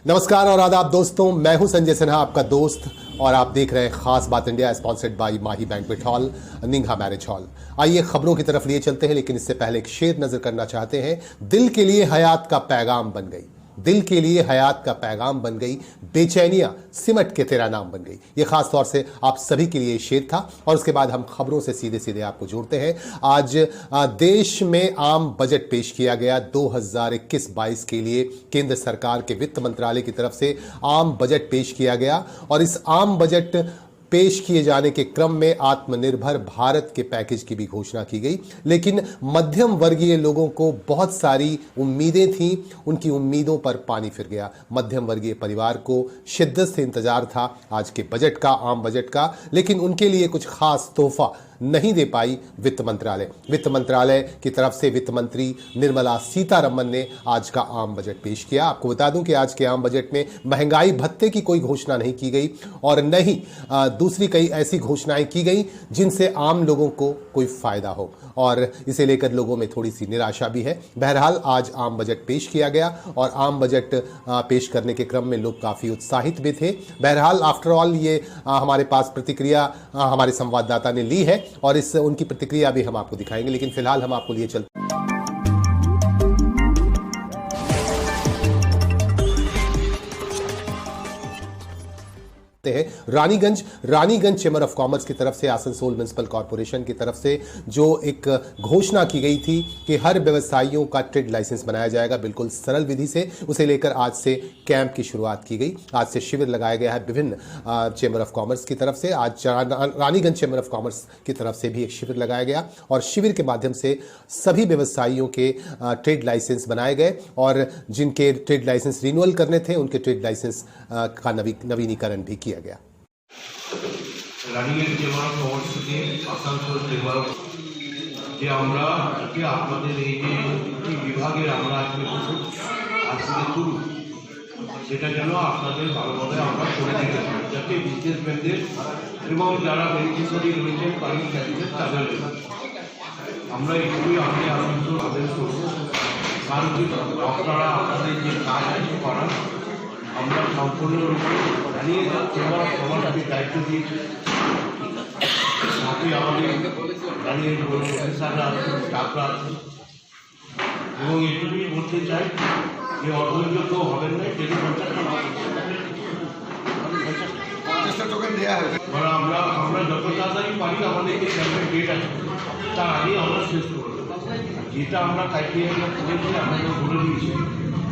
नमस्कार और आदाब दोस्तों, मैं हूं संजय सिन्हा, आपका दोस्त, और आप देख रहे हैं खास बात India, sponsored by Mahi banquet hall, Ningha marriage hall. आइए खबरों की तरफ लिए चलते हैं, लेकिन इससे पहले एक शेर नजर करना चाहते हैं। दिल के लिए हयात का पैगाम बन गई, दिल के लिए हयात का पैगाम बन गई, बेचैनियां सिमट के तेरा नाम बन गई। ये खास तौर से आप सभी के लिए शेर था। और उसके बाद हम खबरों से सीधे सीधे आपको जोड़ते हैं। आज देश में आम बजट पेश किया गया 2021-22 के लिए। केंद्र सरकार के वित्त मंत्रालय की तरफ से आम बजट पेश किया गया और इस आम बजट पेश किए जाने के क्रम में आत्मनिर्भर भारत के पैकेज की भी घोषणा की गई। लेकिन मध्यम वर्गीय लोगों को बहुत सारी उम्मीदें थीं, उनकी उम्मीदों पर पानी फिर गया। मध्यम वर्गीय परिवार को शिद्दत से इंतजार था आज के बजट का, आम बजट का, लेकिन उनके लिए कुछ खास तोहफा नहीं दे पाई वित्त मंत्रालय। वित्त मंत्रालय की तरफ से वित्त मंत्री निर्मला सीतारमण ने आज का आम बजट पेश किया। आपको बता दूं कि आज के आम बजट में महंगाई भत्ते की कोई घोषणा नहीं की गई और न ही दूसरी कई ऐसी घोषणाएं की गई जिनसे आम लोगों को कोई फायदा हो, और इसे लेकर लोगों में थोड़ी सी निराशा भी है। बहरहाल आज आम बजट पेश किया गया और आम बजट पेश करने के क्रम में लोग काफी उत्साहित भी थे। बहरहाल आफ्टर ऑल ये हमारे पास प्रतिक्रिया हमारे संवाददाता ने ली है और इस उनकी प्रतिक्रिया भी हम आपको दिखाएंगे, लेकिन फिलहाल हम आपको लिए चलते हैं। रानीगंज चेंबर ऑफ कॉमर्स की तरफ से, आसनसोल म्युनिसिपल कॉर्पोरेशन की तरफ से जो एक घोषणा की गई थी कि हर व्यवसायियों का ट्रेड लाइसेंस बनाया जाएगा बिल्कुल सरल विधि से, उसे लेकर आज से कैंप की शुरुआत की गई। आज से शिविर लगाया गया है विभिन्न चेंबर ऑफ कॉमर्स की तरफ से। आज रानीगंज चेंबर ऑफ कॉमर्स की तरफ से भी एक शिविर लगाया गया और शिविर के माध्यम से सभी व्यवसायियों के ट्रेड लाइसेंस बनाए गए और जिनके ट्रेड लाइसेंस रिन्यूअल करने थे उनके ट्रेड लाइसेंस का नवीनीकरण भी किया गया। রানিগঞ্জ চেম্বার অফ কমার্স থেকে আসানসোল চেম্বার যে আমরা আজকে আপনাদের এই যে বিভাগের আমরা আজকে শুরু সেটা যেন আপনাদের ভালোভাবে আমরা করে দিতে পারি, যাতে বিজনেসম্যানদের এবং যারা বেনিফিশিয়ারি রয়েছেন পাবলিক ক্যান্ডিডেট তাদের আমরা এইটুকুই আমি আসানসোল আদেশ করব। কারণ আপনারা আপনাদের যে কাজ আছে করার আমরা সম্পূর্ণরূপে জানিয়ে চেম্বার অফ কমার্সকে দায়িত্ব দিয়েছি। সাথে আমাদের জানিয়ে প্রফেসররা আছেন, স্টাফরা আছেন, এবং এটুকুই বলতে চাই যে অধৈর্য হবেন না। যদি 50টা টোকেন দেওয়া হবে, আমরা যত তাড়াতাড়ি পারি আমাদের যে ক্যাম্পের ডেট আছে তার আগেই আমরা শেষ করব। যেটা আমরা ক্রাইটেরিয়া করেছি আমাদের বলে দিয়েছি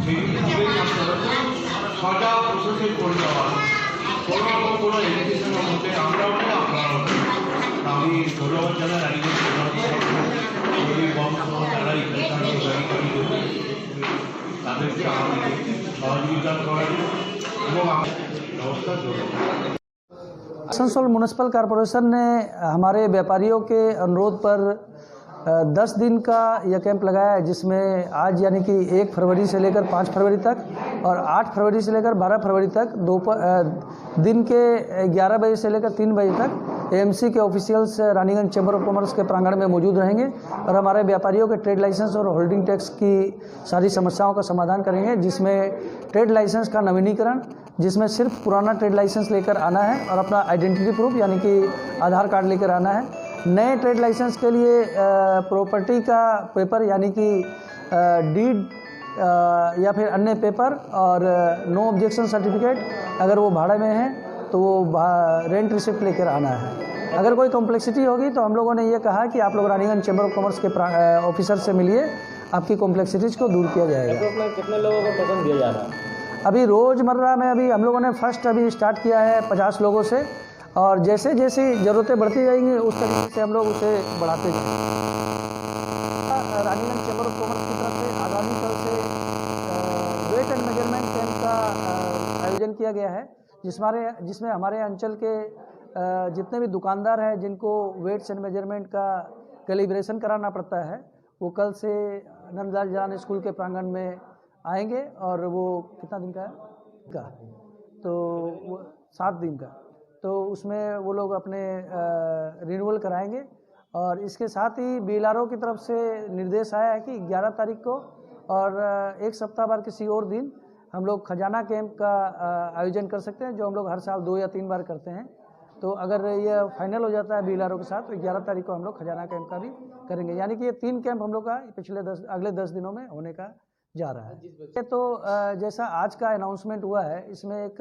সেই হিসাবেই আপনারা সজা প্রসেসে করে দেওয়া হবে। কোনো রকম কোনো এডুকেশনের মধ্যে আমরাও নেই আপনারাও নেই। আমি ধন্যবাদ জানাই রানীগঞ্জ যারা তাদেরকে আমাদের সহযোগিতা করার এবং ব্যবস্থা করবেন। आसनसोल म्युनिसिपल कॉरपोरेशन ने हमारे व्यापारियों के अनुरोध पर 10 दिन का यह कैंप लगाया है, जिसमें आज यानी कि 1 फरवरी से लेकर 5 फरवरी तक और 8 फरवरी से लेकर 12 फरवरी तक दिन के 11 बजे से लेकर 3 बजे तक एएमसी के officials Raniganj chamber of commerce के प्रांगण में मौजूद रहेंगे और हमारे व्यापारियों के ट्रेड लाइसेंस और होल्डिंग टैक्स की सारी समस्याओं का समाधान करेंगे, जिसमें ट्रेड लाइसेंस का नवीनीकरण, जिसमें सिर्फ पुराना ट्रेड लाइसेंस लेकर आना है और अपना आइडेंटिटी प्रूफ यानी कि आधार कार्ड लेकर आना है। नए ट्रेड लाइसेंस के लिए प्रॉपर्टी का पेपर यानी कि डीड या फिर अन्य पेपर और नो ऑब्जेक्शन सर्टिफिकेट, अगर वो भाड़े में है तो वो रेंट रिसिप्ट लेकर आना है। अगर कोई कॉम्प्लेक्सिटी होगी तो हम लोगों ने ये कहा कि आप लोग रानीगंज चैम्बर ऑफ कॉमर्स के ऑफिसर से मिलिए, आपकी कॉम्प्लेक्सिटीज़ को दूर किया जाएगा। कितने लोगों को टोकन दिया जा रहा है? अभी रोज़मर्रा में अभी हम लोगों ने फर्स्ट अभी स्टार्ट किया है 50 लोगों से, और जैसे जैसी ज़रूरतें बढ़ती जाएंगी उस तरीके से हम लोग उसे बढ़ाते जाएंगे। रानीगंज चैम्बर ऑफ कॉमर्स की तरफ से आगामी कल से वेट एंड मेजरमेंट कैंप का आयोजन किया गया है, जिसमें हमारे अंचल के जितने भी दुकानदार हैं जिनको वेट्स एंड मेजरमेंट का कैलिब्रेशन कराना पड़ता है, वो कल से नंदलाल जान स्कूल के प्रांगण में आएंगे। और वो कितना दिन का है तो वो 7 दिन का, तो उसमें वो लोग अपने रिन्यूअल कराएंगे। और इसके साथ ही बीएलआरओ की तरफ से निर्देश आया है कि 11 तारीख को और एक सप्ताह बाद किसी और दिन हम लोग खजाना कैंप का आयोजन कर सकते हैं, जो हम लोग हर साल 2 या 3 बार करते हैं। तो अगर ये फाइनल हो जाता है बीएलआरओ के साथ, तो 11 तारीख को हम लोग खजाना कैंप का भी करेंगे। यानी कि ये 3 कैंप हम लोग का अगले 10 दिनों में होने का जा रहा है। तो जैसा आज का अनाउंसमेंट हुआ है, इसमें एक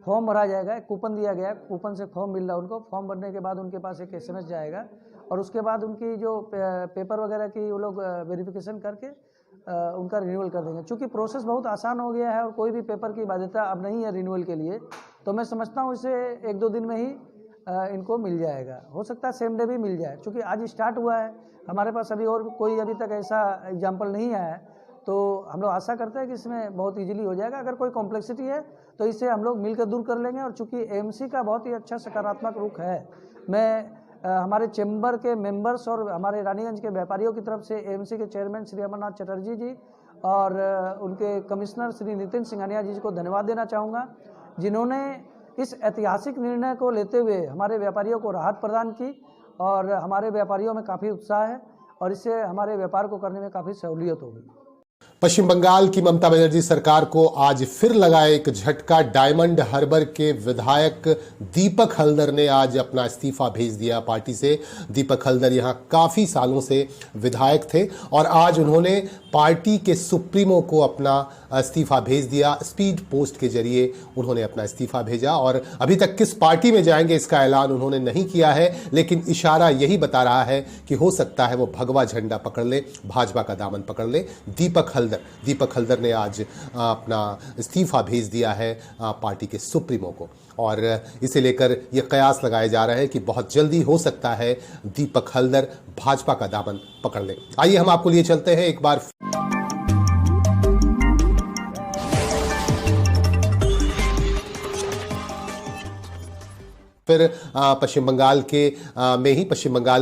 फॉर्म भरा जाएगा, एक कूपन दिया गया है, कूपन से फॉर्म मिल रहा है उनको। फॉर्म भरने के बाद उनके पास एक SMS जाएगा और उसके बाद उनकी जो पेपर वगैरह की वो लोग वेरिफिकेशन करके उनका रिन्यूअल कर देंगे। चूँकि प्रोसेस बहुत आसान हो गया है और कोई भी पेपर की बाध्यता अब नहीं है रिन्यूअल के लिए, तो मैं समझता हूँ इसे 1-2 दिन में ही इनको मिल जाएगा। हो सकता है सेम डे भी मिल जाए, चूँकि आज स्टार्ट हुआ है। हमारे पास अभी और कोई अभी तक ऐसा एग्जाम्पल नहीं आया है, तो हम लोग आशा करते हैं कि इसमें बहुत इजीली हो जाएगा। अगर कोई कॉम्प्लेक्सिटी है तो इसे हम लोग मिलकर दूर कर लेंगे। और चूँकि AMC का बहुत ही अच्छा सकारात्मक रुख है, मैं हमारे चैम्बर के मेंबर्स और हमारे रानीगंज के व्यापारियों की तरफ से AMC के चेयरमैन श्री अमरनाथ चटर्जी जी और उनके कमिश्नर श्री नितिन सिंघानिया जी को धन्यवाद देना चाहूँगा, जिन्होंने इस ऐतिहासिक निर्णय को लेते हुए हमारे व्यापारियों को राहत प्रदान की। और हमारे व्यापारियों में काफ़ी उत्साह है और इससे हमारे व्यापार को करने में काफ़ी सहूलियत होगी। पश्चिम बंगाल की ममता बनर्जी सरकार को आज फिर लगा एक झटका। डायमंड हार्बर के विधायक दीपक हल्दर ने आज अपना इस्तीफा भेज दिया पार्टी से। दीपक हल्दर यहां काफी सालों से विधायक थे और आज उन्होंने पार्टी के सुप्रीमो को अपना इस्तीफा भेज दिया। स्पीड पोस्ट के जरिए उन्होंने अपना इस्तीफा भेजा और अभी तक किस पार्टी में जाएंगे इसका ऐलान उन्होंने नहीं किया है, लेकिन इशारा यही बता रहा है कि हो सकता है वो भगवा झंडा पकड़ ले, भाजपा का दामन पकड़ ले। दीपक हल्दर ने आज अपना इस्तीफा भेज दिया है पार्टी के सुप्रीमो को और इसे लेकर यह कयास लगाए जा रहे हैं कि बहुत जल्दी हो सकता है दीपक हल्दर भाजपा का दामन पकड़ ले। आइए हम आपको लिए चलते हैं एक बार। फिर पश्चिम बंगाल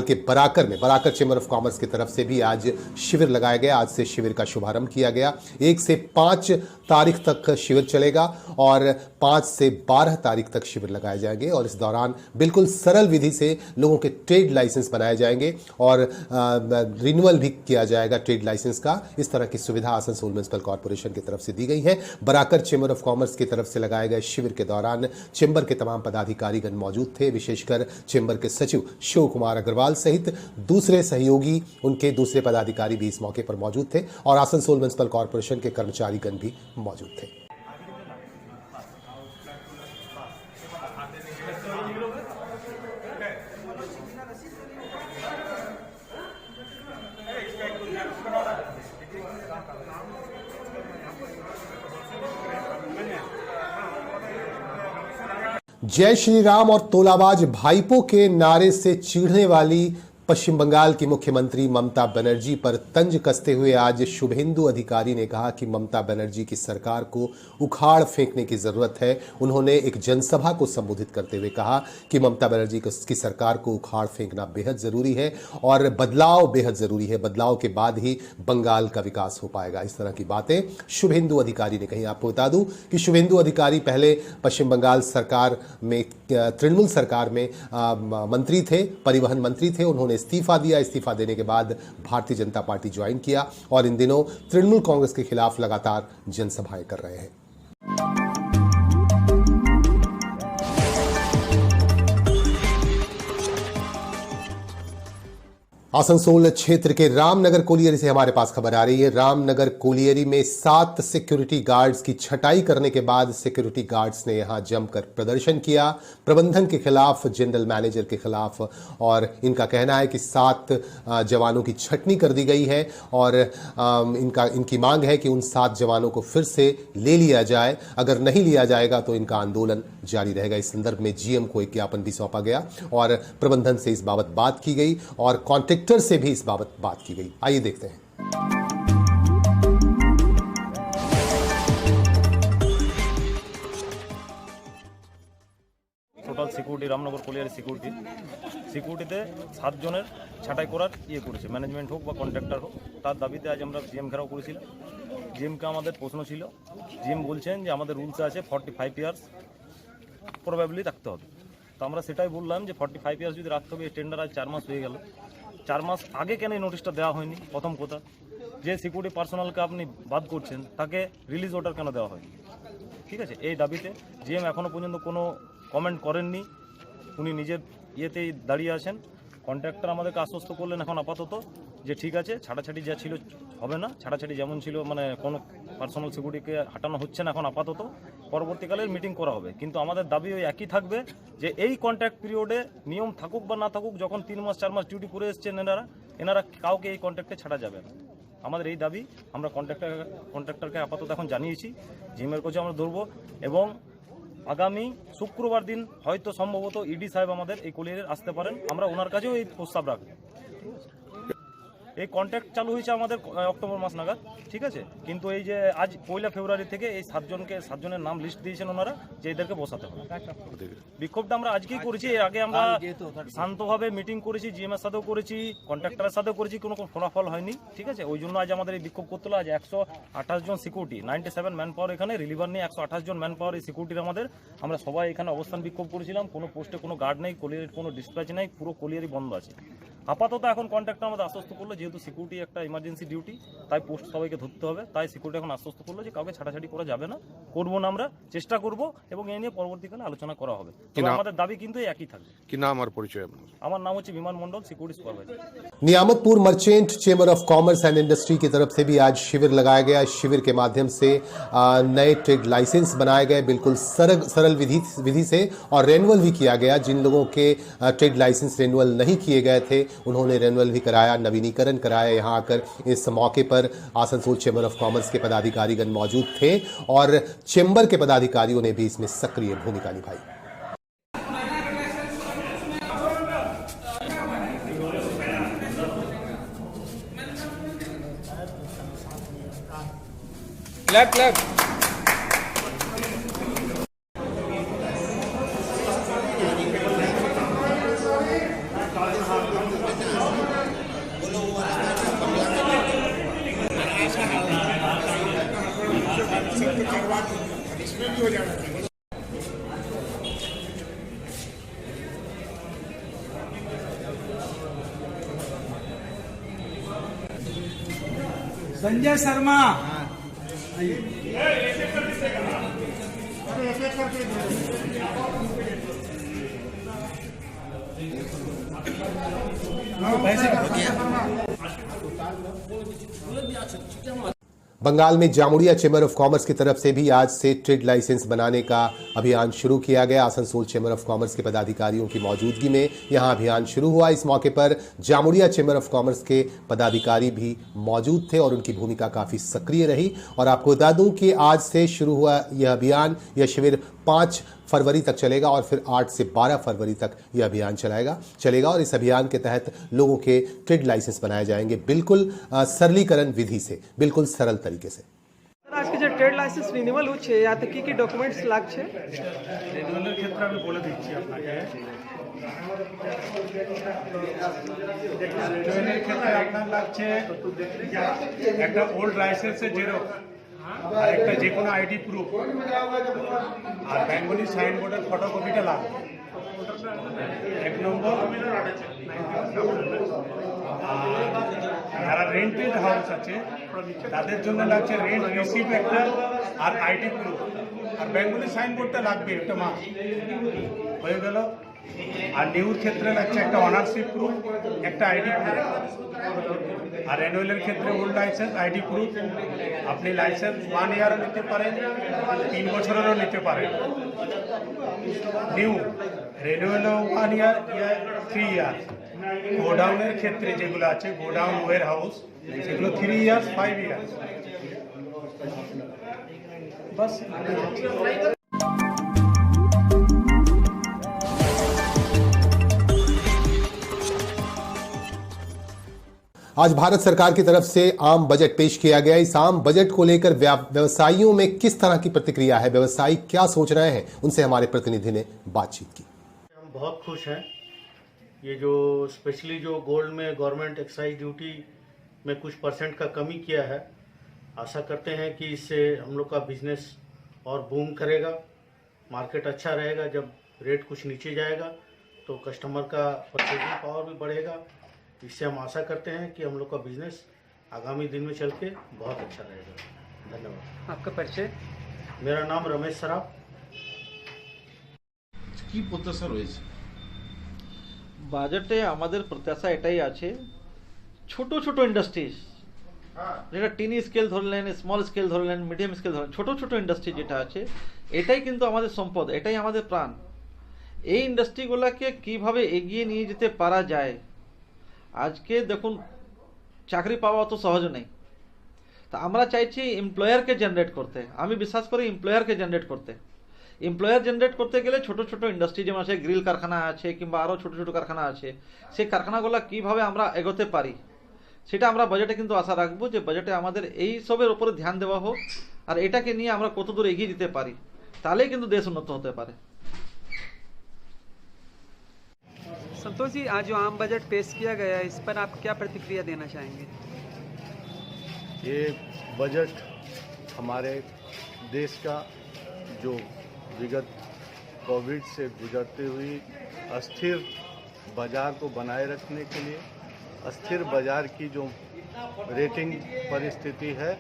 के बराकर चेंबर ऑफ कॉमर्स की तरफ से भी आज शिविर लगाया गया। आज से शिविर का शुभारंभ किया गया। 1 से 5 तारीख तक शिविर चलेगा और 5 से 12 तारीख तक शिविर लगाए जाएंगे और इस दौरान बिल्कुल सरल विधि से लोगों के ट्रेड लाइसेंस बनाए जाएंगे और रिन्यूअल भी किया जाएगा ट्रेड लाइसेंस का। इस तरह की सुविधा आसनसोल म्युनिसिपल कॉर्पोरेशन की तरफ से दी गई है। बराकर चेंबर ऑफ कॉमर्स की तरफ से लगाए गए शिविर के दौरान चेंबर के तमाम पदाधिकारीगण मौजूद थे। विशेषकर चेंबर के सचिव शिव कुमार अग्रवाल सहित दूसरे सहयोगी, उनके दूसरे पदाधिकारी भी इस मौके पर मौजूद थे और आसनसोल म्युनिसिपल कॉर्पोरेशन के कर्मचारीगण भी मौजूद थे। जय श्री राम और तोलाबाज भाईपों के नारे से चीढ़ने वाली पश्चिम बंगाल की मुख्यमंत्री ममता बनर्जी पर तंज कसते हुए आज शुभेंदु अधिकारी ने कहा कि ममता बनर्जी की सरकार को उखाड़ फेंकने की जरूरत है। उन्होंने एक जनसभा को संबोधित करते हुए कहा कि ममता बनर्जी की सरकार को उखाड़ फेंकना बेहद जरूरी है और बदलाव बेहद जरूरी है। बदलाव के बाद ही बंगाल का विकास हो पाएगा। इस तरह की बातें शुभेंदु अधिकारी ने कही। आपको बता दूं कि शुभेंदु अधिकारी पहले पश्चिम बंगाल सरकार में, तृणमूल सरकार में मंत्री थे, परिवहन मंत्री थे। उन्होंने इस्तीफा दिया। इस्तीफा देने के बाद भारतीय जनता पार्टी ज्वाइन किया और इन दिनों तृणमूल कांग्रेस के खिलाफ लगातार जनसभाएं कर रहे हैं। आसनसोल क्षेत्र के रामनगर कोलियरी से हमारे पास खबर आ रही है। रामनगर कोलियरी में 7 सिक्योरिटी गार्ड्स की छटाई करने के बाद सिक्योरिटी गार्ड्स ने यहां जमकर प्रदर्शन किया, प्रबंधन के खिलाफ, जनरल मैनेजर के खिलाफ। और इनका कहना है कि 7 जवानों की छटनी कर दी गई है और इनकी मांग है कि उन 7 जवानों को फिर से ले लिया जाए। अगर नहीं लिया जाएगा तो इनका आंदोलन जारी रहेगा। इस संदर्भ में GM को एक ज्ञापन भी सौंपा गया और प्रबंधन से इस बाबत बात की गई और कॉन्ट्रैक्टर से भी इस बाबत बात की गई। आइए देखते हैं। টোটাল সিকিউরিটি রামনগর কলিয়ারি সিকিউরিটিতে 7 জনের ছাঁটাই করার করেছে, ম্যানেজমেন্ট হোক বা কন্ট্রাক্টর হোক। তার দাবিতে আজ আমরা GM ঘেরাও করেছিলাম। GMকে আমাদের প্রশ্ন ছিল, GM বলছেন যে আমাদের রুলসে আছে 45 ইয়ার্স প্রবাবলি রাখতে হবে। তো আমরা সেটাই বললাম যে 45 ইয়ার্স যদি রাখতে হবে, টেন্ডার আজ 4 মাস হয়ে গেল, 4 মাস আগে কেন এই নোটিশটা দেওয়া হয়নি? প্রথম কথা। যে সিকিউরিটি পার্সোনালকে আপনি বাদ করছেন তাকে রিলিজ অর্ডার কেন দেওয়া হয়? ঠিক আছে, এই দাবিতে জিএম এখনও পর্যন্ত কোনো কমেন্ট করেননি, উনি নিজের ইয়েতেই দাঁড়িয়ে আছেন। কন্ট্রাক্টর আমাদেরকে আশ্বস্ত করলেন এখন আপাতত যে ঠিক আছে, ছাড়াছাড়ি যা ছিল হবে না, ছাড়াছাড়ি যেমন ছিল মানে কোনো পার্সোনাল সিকিউরিটিকে হাঁটানো হচ্ছে না এখন আপাতত, পরবর্তীকালে মিটিং করা হবে। কিন্তু আমাদের দাবি ওই একই থাকবে যে এই কন্ট্রাক্ট পিরিয়ডে নিয়ম থাকুক বা না থাকুক, যখন 3 মাস 4 মাস ডিউটি করে এসছেন এনারা কাউকে এই কন্ট্রাক্টে ছাড়া যাবে না। আমাদের এই দাবি আমরা কন্ট্রাক্টরকে আপাতত এখন জানিয়েছি, জিএমের কাছে আমরা ধরবো এবং আগামী শুক্রবার দিন হয়তো সম্ভবত ইডি সাহেব আমাদের এই কলিয়ারে আসতে পারেন, আমরা ওনার কাছেও এই প্রস্তাব রাখবো। এই কন্ট্রাক্ট চালু হয়েছে আমাদের অক্টোবর মাস নাগাদ, ঠিক আছে, কিন্তু এই যে আজ 1 ফেব্রুয়ারি থেকে এই 7জনের নাম লিস্ট দিয়েছেন ওনারা যে এদেরকে বসাতে হবে। বিক্ষোভটা আমরা আজকেই করেছি, এর আগে আমরা শান্তভাবে মিটিং করেছি, জিএমের সাথেও করেছি, কন্ট্রাক্টরের সাথেও করেছি, কোনো ফলাফল হয়নি, ঠিক আছে। ওই জন্য আজ আমাদের এই বিক্ষোভ করতে হলো। আজ 128 জন সিকিউরিটি, 97 ম্যান পাওয়ার, এখানে রিলিভার নিয়ে 128 জন ম্যান পাওয়ার এই সিকিউরিটির আমাদের, আমরা সবাই এখানে অবস্থান বিক্ষোভ করেছিলাম। কোনো পোস্টে কোনো গার্ড নেই, কলিয়ারের কোনো ডিসপ্যাচ নেই, পুরো কলিয়ারই বন্ধ আছে আপাতত। এখন কন্ট্রাক্টর আমাদের আশ্বস্ত করলো যেহেতু সিকিউরিটি একটা ইমার্জেন্সি ডিউটি, তাই পোস্ট সবাইকে ধরতে হবে, তাই সিকিউরিটি এখন আশ্বস্ত করলো যে কাউকে ছাড়াছাড়ি করা যাবে না, করবো না, আমরা চেষ্টা করব এবং এই নিয়ে পরবর্তীকালে আলোচনা করা হবে। তবে আমাদের দাবি কিন্তু একই থাকবে। কি নাম আর পরিচয়? আমার নাম হচ্ছে বিমান Mondal, security supervisor. Niyamatpur merchant chamber of commerce and industry की तरफ से भी आज शिविर लगाया गया। शिविर के माध्यम से नए ट्रेड लाइसेंस बनाए गए बिल्कुल सरल विधि से, और रेन्युअल भी किया गया। जिन लोगों के ट्रेड लाइसेंस रेन्युअल नहीं किए गए थे उन्होंने रेन्युअल भी कराया, नवीनीकरण कराया। यहाँ आकर इस मौके पर आसनसोल चेंबर ऑफ कॉमर्स के पदाधिकारीगण मौजूद थे और चेंबर के पदाधिकारियों ने भी इसमें सक्रिय भूमिका निभाई। संजय शर्मा, बंगाल में जामुड़िया चेंबर ऑफ कॉमर्स की तरफ से भी आज से ट्रेड लाइसेंस बनाने का अभियान शुरू किया गया। आसनसोल चेंबर ऑफ कॉमर्स के पदाधिकारियों की मौजूदगी में यहां अभियान शुरू हुआ। इस मौके पर जामुड़िया चेंबर ऑफ कॉमर्स के पदाधिकारी भी मौजूद थे और उनकी भूमिका काफी सक्रिय रही। और आपको बता दूं कि आज से शुरू हुआ यह अभियान, यह शिविर 5 फरवरी तक चलेगा और फिर 8 से 12 फरवरी तक यह अभियान चलेगा और इस अभियान के तहत लोगों के ट्रेड लाइसेंस बनाए जाएंगे बिल्कुल सरलीकरण विधि से, बिल्कुल सरल तरीके से। আজকে যে ট্রেড লাইসেন্স রিনিউয়াল হচ্ছে ইয়াতে কি কি ডকুমেন্টস লাগছে? রিনিউয়ালের ক্ষেত্রে আমি বলে দিচ্ছি আপনাকে। রিনিউয়ালের ক্ষেত্রে আপনার লাগছে একটা ওল্ড লাইসেন্সের জেরক্স, আর একটা যে কোনো আইডি প্রুফ, আর বেঙ্গলি সাইনবোর্ডের ফটোকপিটা লাগবে। 1 নম্বর, যারা রেন্টেড হাউস আছে তাদের জন্য লাগছে রেন্ট রিসিপ্ট একটা আর আইডি প্রুফ, আর বেঙ্গলি সাইনবোর্ডটা লাগবে একটা মাস হয়ে গেল। আর নিউর ক্ষেত্রে লাগছে একটা অনারশিপ প্রুফ, একটা আইডি প্রুফ। আর রেনুয়ালের ক্ষেত্রে ওল্ড লাইসেন্স, আইডি প্রুফ। আপনি লাইসেন্স 1 ইয়ারও নিতে পারেন, 3 বছরেরও নিতে পারেন। নিউ রেনুয়ালও 1 ইয়ার, 3 ইয়ার। গোডাউনের ক্ষেত্রে যেগুলো আছে, গোডাউন ওয়ার হাউস, সেগুলো 3 ইয়ার্স, 5 ইয়ার্স। বাস। आज भारत सरकार की तरफ से आम बजट पेश किया गया। इस आम बजट को लेकर व्यवसायियों में किस तरह की प्रतिक्रिया है, व्यवसायी क्या सोच रहे हैं, उनसे हमारे प्रतिनिधि ने बातचीत की। हम बहुत खुश हैं। ये जो स्पेशली जो गोल्ड में गवर्नमेंट एक्साइज ड्यूटी में कुछ % का कमी किया है, आशा करते हैं कि इससे हम लोग का बिजनेस और बूम करेगा, मार्केट अच्छा रहेगा। जब रेट कुछ नीचे जाएगा तो कस्टमर का परचेजिंग पावर भी बढ़ेगा। इससे हम आशा करते हैं कि हम लोग का बिजनेस आगामी दिन में चल के बहुत अच्छा रहेगा। धन्यवाद। आपका परिचय? मेरा नाम रमेश सराफ। কি প্রত্যাশা রয়েছে? বাজেটে আমাদের প্রত্যাশা এটাই আছে, ছোট ছোট ইন্ডাস্ট্রিজ, যেটা টিনি স্কেল ধরলেন, স্মল স্কেল ধরলেন, মিডিয়াম স্কেল ধরলেন, ছোট ছোট ইন্ডাস্ট্রি যেটা আছে, এটাই কিন্তু আমাদের সম্পদ, এটাই আমাদের প্রাণ। এই ইন্ডাস্ট্রিগুলোকে কিভাবে এগিয়ে নিয়ে যেতে পারা যায়। আজকে দেখুন, চাকরি পাওয়া অত সহজ নেই, তা আমরা চাইছি এমপ্লয়ারকে জেনারেট করতে। আমি বিশ্বাস করি এমপ্লয়ারকে জেনারেট করতে। এমপ্লয়ার জেনারেট করতে গেলে ছোট ছোট ইন্ডাস্ট্রি যেমন আছে, গ্রিল কারখানা আছে কিংবা আরও ছোট ছোট কারখানা আছে, সেই কারখানাগুলো কিভাবে আমরা এগোতে পারি সেটা আমরা বাজেটে কিন্তু আশা রাখবো, যে বাজেটে আমাদের এই সবের উপরে ধ্যান দেওয়া হোক, আর এটাকে নিয়ে আমরা কত দূর এগিয়ে যেতে পারি, তাহলেই কিন্তু দেশ উন্নত হতে পারে। संतोष जी, आज जो आम बजट पेश किया गया है, इस पर आप क्या प्रतिक्रिया देना चाहेंगे? ये बजट हमारे देश का जो विगत कोविड से गुजरते हुए अस्थिर बाजार को बनाए रखने के लिए, अस्थिर बाजार की जो रेटिंग परिस्थिति है,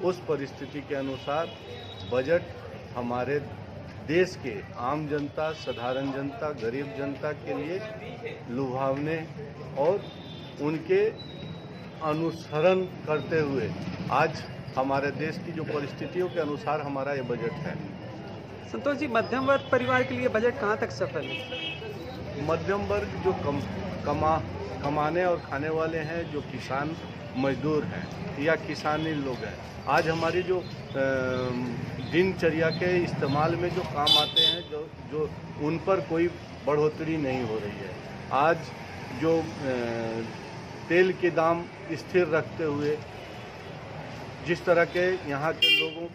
उस परिस्थिति के अनुसार बजट हमारे देश के आम जनता, साधारण जनता, गरीब जनता के लिए लुभावने और उनके अनुसरण करते हुए आज हमारे देश की जो परिस्थितियों के अनुसार हमारा ये बजट है। संतोष जी, मध्यम वर्ग परिवार के लिए बजट कहाँ तक सफल है? मध्यम वर्ग जो कमाने और खाने वाले हैं, जो किसान मजदूर हैं या किसानी लोग हैं, आज हमारी जो दिनचर्या के इस्तेमाल में जो काम आते हैं, जो उन पर कोई बढ़ोतरी नहीं हो रही है। आज जो तेल के दाम स्थिर रखते हुए जिस तरह के यहाँ के लोगों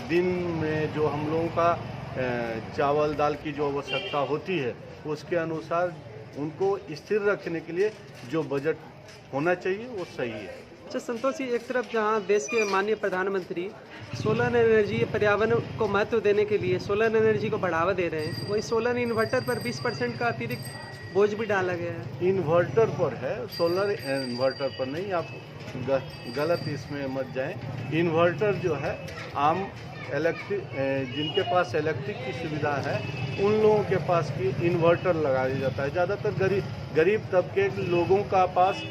दिन में जो हम लोगों का चावल दाल की जो आवश्यकता होती है, उसके अनुसार उनको स्थिर रखने के लिए जो बजट होना चाहिए वो सही है। अच्छा संतोष जी, एक तरफ जहां देश के माननीय प्रधानमंत्री सोलर एनर्जी पर्यावरण को महत्व देने के लिए सोलर एनर्जी को बढ़ावा दे रहे हैं, वहीं सोलर इन्वर्टर पर 20% का अतिरिक्त बोझ भी डाला गया है। इन्वर्टर पर है, सोलर इन्वर्टर पर नहीं। आप गलत इसमें मत जाएं। इन्वर्टर जो है आम इलेक्ट्रिक, जिनके पास इलेक्ट्रिक की सुविधा है, उन लोगों के पास की इन्वर्टर लगाया जाता है। ज़्यादातर गरीब तबके के लोगों का पास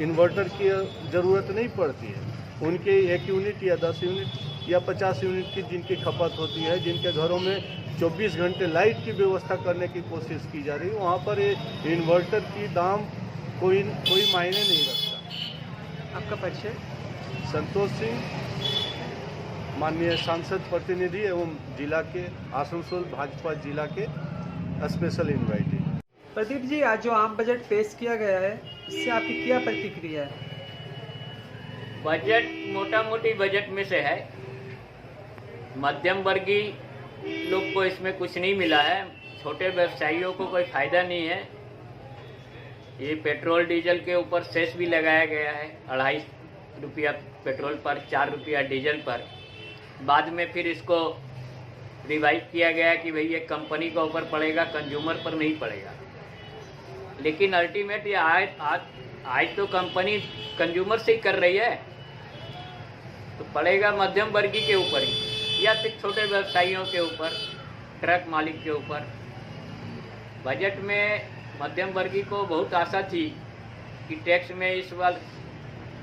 इन्वर्टर की ज़रूरत नहीं पड़ती है। उनके 1 यूनिट या 10 यूनिट या 50 यूनिट की जिनकी खपत होती है, जिनके घरों में 24 घंटे लाइट की व्यवस्था करने की कोशिश की जा रही है, वहाँ पर ये इन्वर्टर की दाम कोई मायने नहीं रखता। आपका परिचय? संतोष सिंह, माननीय सांसद प्रतिनिधि एवं जिला के आसनसोल भाजपा जिला के स्पेशल इन्वाइटेड। प्रदीप जी, आज जो आम बजट पेश किया गया है, इससे आपकी क्या प्रतिक्रिया है? बजट मोटा मोटी बजट में से है, मध्यम वर्गीय लोग को इसमें कुछ नहीं मिला है, छोटे व्यवसायियों को कोई फायदा नहीं है। ये पेट्रोल डीजल के ऊपर सेस भी लगाया गया है, 2.5 रुपया पेट्रोल पर, 4 रुपया डीजल पर। बाद में फिर इसको रिवाइज किया गया कि भाई ये कंपनी के ऊपर पड़ेगा, कंज्यूमर पर नहीं पड़ेगा। लेकिन अल्टीमेट ये आज तो कंपनी कंज्यूमर से ही कर रही है, तो पड़ेगा मध्यम वर्गीय के ऊपर ही, या फिर छोटे व्यवसायियों के ऊपर, ट्रक मालिक के ऊपर। बजट में मध्यम वर्गीय को बहुत आशा थी कि टैक्स में इस बार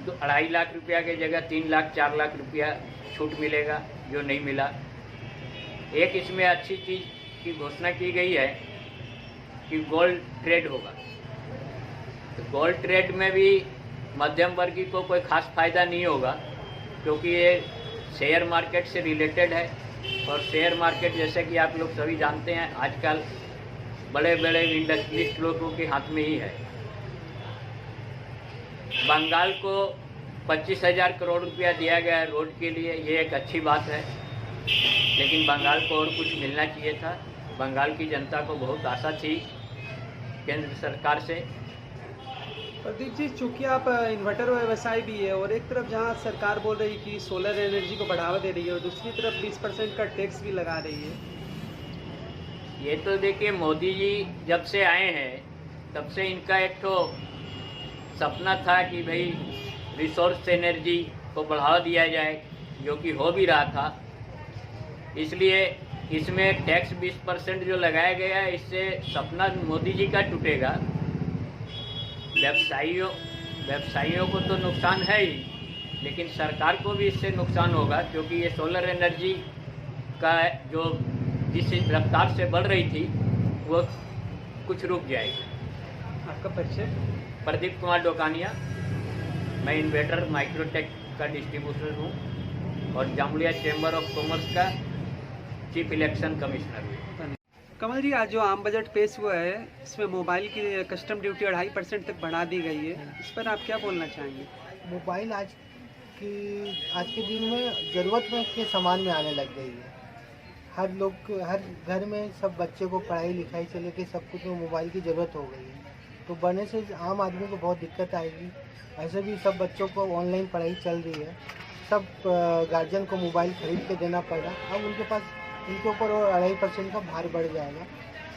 2.5 लाख रुपया की जगह 3 लाख 4 लाख रुपया छूट मिलेगा, जो नहीं मिला। एक इसमें अच्छी चीज़ की घोषणा की गई है कि गोल्ड ट्रेड होगा, तो गोल्ड ट्रेड में भी मध्यम वर्गीय को कोई खास फायदा नहीं होगा, क्योंकि ये शेयर मार्केट से रिलेटेड है। और शेयर मार्केट जैसे कि आप लोग सभी जानते हैं, आजकल बड़े बड़े इंडस्ट्रियलिस्ट लोगों के हाथ में ही है। बंगाल को 25,000 करोड़ रुपया दिया गया है रोड के लिए, ये एक अच्छी बात है, लेकिन बंगाल को और कुछ मिलना चाहिए था। बंगाल की जनता को बहुत आशा थी केंद्र सरकार से। प्रदीप जी, चूंकि आप इन्वर्टर व्यवसाय भी है, और एक तरफ जहां सरकार बोल रही है कि सोलर एनर्जी को बढ़ावा दे रही है, और दूसरी तरफ 20% का टैक्स भी लगा रही है। ये तो देखिए, मोदी जी जब से आए हैं तब से इनका एक तो सपना था कि भाई रिसोर्स एनर्जी को बढ़ावा दिया जाए, जो कि हो भी रहा था। इसलिए इसमें टैक्स 20% जो लगाया गया है, इससे सपना मोदी जी का टूटेगा। व्यवसायियों को तो नुकसान है ही, लेकिन सरकार को भी इससे नुकसान होगा, क्योंकि ये सोलर एनर्जी का जो जिस रफ्तार से बढ़ रही थी वो कुछ रुक जाएगी। आपका परिचय? प्रदीप कुमार डोकानिया, मैं इन्वेटर माइक्रोटेक का डिस्ट्रीब्यूटर हूँ और जामुलिया चैम्बर ऑफ कॉमर्स का चीफ इलेक्शन कमिश्नर हूँ। कमल जी, आज जो आम बजट पेश हुआ है, इसमें मोबाइल की कस्टम ड्यूटी 2.5% तक बढ़ा दी गई है, इस पर आप क्या बोलना चाहेंगे? मोबाइल आज के दिन में ज़रूरत में के सामान में आने लग गई है। हर घर में सब बच्चे को पढ़ाई लिखाई से लेके सब कुछ में मोबाइल की ज़रूरत हो गई है, तो बढ़ने से आम आदमी को बहुत दिक्कत आएगी। ऐसे भी सब बच्चों को ऑनलाइन पढ़ाई चल रही है, सब गार्जियन को मोबाइल खरीद के देना पड़ रहा। अब उनके ऊपर और 2.5% का भार बढ़ जाएगा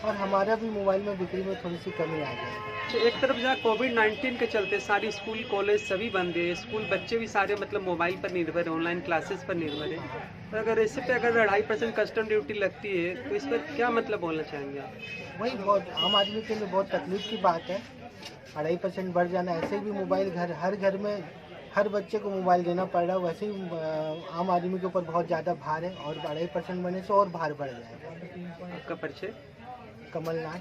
और हमारा भी मोबाइल में बिक्री में थोड़ी सी कमी आ जाएगी। एक तरफ जहाँ कोविड-19 के चलते सारी स्कूल कॉलेज सभी बंद है, स्कूल बच्चे भी सारे मतलब मोबाइल पर निर्भर है, ऑनलाइन क्लासेस पर निर्भर है, तो अगर इस पे अगर 2.5% कस्टम ड्यूटी लगती है तो इस पर क्या मतलब बोलना चाहेंगे आप? वही बहुत आम आदमी के लिए बहुत तकलीफ की बात है। 2.5% बढ़ जाना, ऐसे भी मोबाइल हर घर में हर बच्चे को मोबाइल देना पड़ रहा है, वैसे ही आम आदमी के ऊपर बहुत ज़्यादा भार है और 2.5% बढ़ने से और भार बढ़ जाएगा। आपका परिचय? कमल नाड,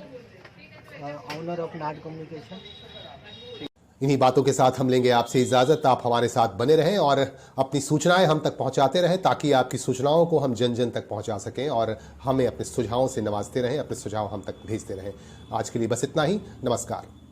ऑनर ऑफ नाड कम्युनिकेशन। इन्हीं बातों के साथ हम लेंगे आपसे इजाजत। आप हमारे साथ बने रहें और अपनी सूचनाएं हम तक पहुंचाते रहें, ताकि आपकी सूचनाओं को हम जन जन तक पहुंचा सकें और हमें अपने सुझावों से नवाजते रहें, अपने सुझाव हम तक भेजते रहें। आज के लिए बस इतना ही। नमस्कार।